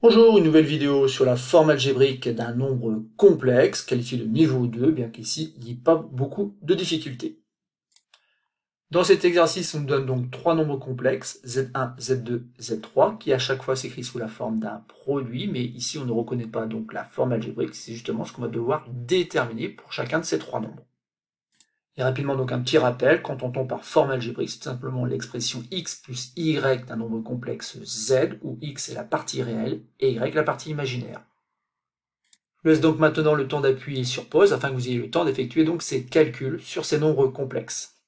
Bonjour, une nouvelle vidéo sur la forme algébrique d'un nombre complexe, qualifié de niveau 2, bien qu'ici, il n'y ait pas beaucoup de difficultés. Dans cet exercice, on nous donne donc trois nombres complexes, Z1, Z2, Z3, qui à chaque fois s'écrit sous la forme d'un produit, mais ici on ne reconnaît pas donc la forme algébrique, c'est justement ce qu'on va devoir déterminer pour chacun de ces trois nombres. Et rapidement donc un petit rappel, quand on tombe par forme algébrique, c'est simplement l'expression x plus y d'un nombre complexe z, où x est la partie réelle et y la partie imaginaire. Je laisse donc maintenant le temps d'appuyer sur pause afin que vous ayez le temps d'effectuer donc ces calculs sur ces nombres complexes.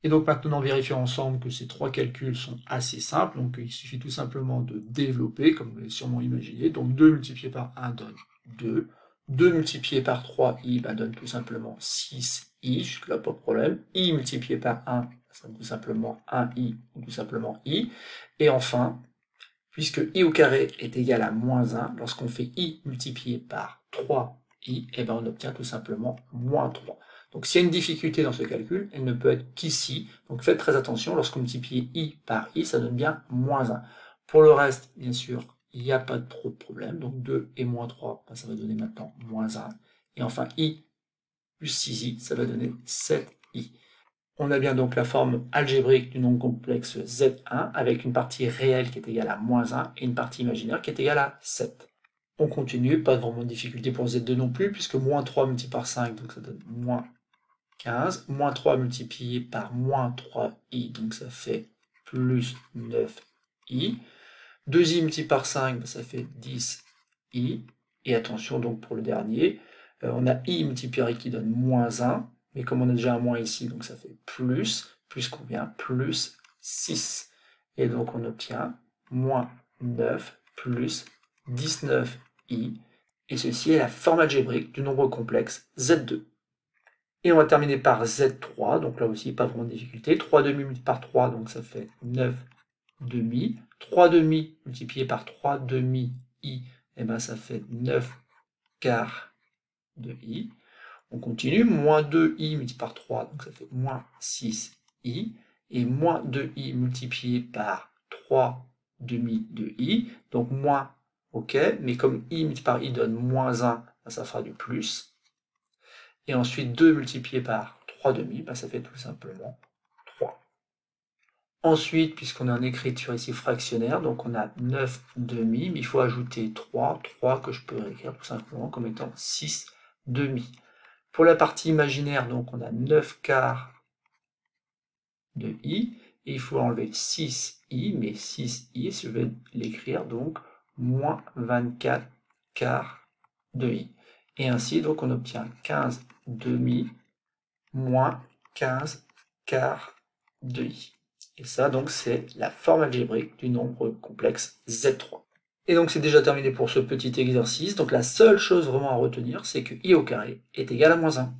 Et donc maintenant vérifions ensemble que ces trois calculs sont assez simples, donc il suffit tout simplement de développer, comme vous l'avez sûrement imaginé, donc 2 multiplié par 1 donne 2, 2 multiplié par 3i donne tout simplement 6i, jusque-là pas de problème, i multiplié par 1, ça donne tout simplement 1i, ou tout simplement i, et enfin, puisque i au carré est égal à moins 1, lorsqu'on fait i multiplié par 3i, et on obtient tout simplement moins 3. Donc s'il y a une difficulté dans ce calcul, elle ne peut être qu'ici. Donc faites très attention, lorsqu'on multiplie i par i, ça donne bien moins 1. Pour le reste, bien sûr, il n'y a pas trop de problème. Donc 2 et moins 3, ça va donner maintenant moins 1. Et enfin, i plus 6i, ça va donner 7i. On a bien donc la forme algébrique du nombre complexe Z1 avec une partie réelle qui est égale à moins 1 et une partie imaginaire qui est égale à 7. On continue, pas vraiment de difficulté pour Z2 non plus, puisque moins 3 multiplié par 5, donc ça donne moins 15. Moins 3 multiplié par moins 3i, donc ça fait plus 9i. 2i multiplié par 5, ça fait 10i. Et attention donc pour le dernier, on a i multiplié par i qui donne moins 1. Mais comme on a déjà un moins ici, donc ça fait plus combien? Plus 6. Et donc on obtient moins 9 plus 19i. Et ceci est la forme algébrique du nombre complexe Z2. Et on va terminer par Z3, donc là aussi pas vraiment de difficulté. 3 demi multiplié par 3, donc ça fait 9 demi. 3 demi multiplié par 3 demi i, et ça fait 9 quarts de i. On continue, moins 2i multiplié par 3, donc ça fait moins 6i, et moins 2i multiplié par 3 demi de i, donc moins, ok, mais comme i multiplié par i donne moins 1, ça fera du plus. Et ensuite 2 multiplié par 3 demi, ça fait tout simplement 3. Ensuite, puisqu'on est en écriture ici fractionnaire, donc on a 9 demi, mais il faut ajouter 3 que je peux écrire tout simplement comme étant 6 demi. Pour la partie imaginaire, donc on a 9 quarts de i, et il faut enlever 6i, mais 6i, si je vais l'écrire, donc moins 24 quarts de i. Et ainsi, donc on obtient 15 demi moins 15 quarts de i. Et ça, donc, c'est la forme algébrique du nombre complexe Z3. Et donc, c'est déjà terminé pour ce petit exercice. Donc, la seule chose vraiment à retenir, c'est que i au carré est égal à moins 1.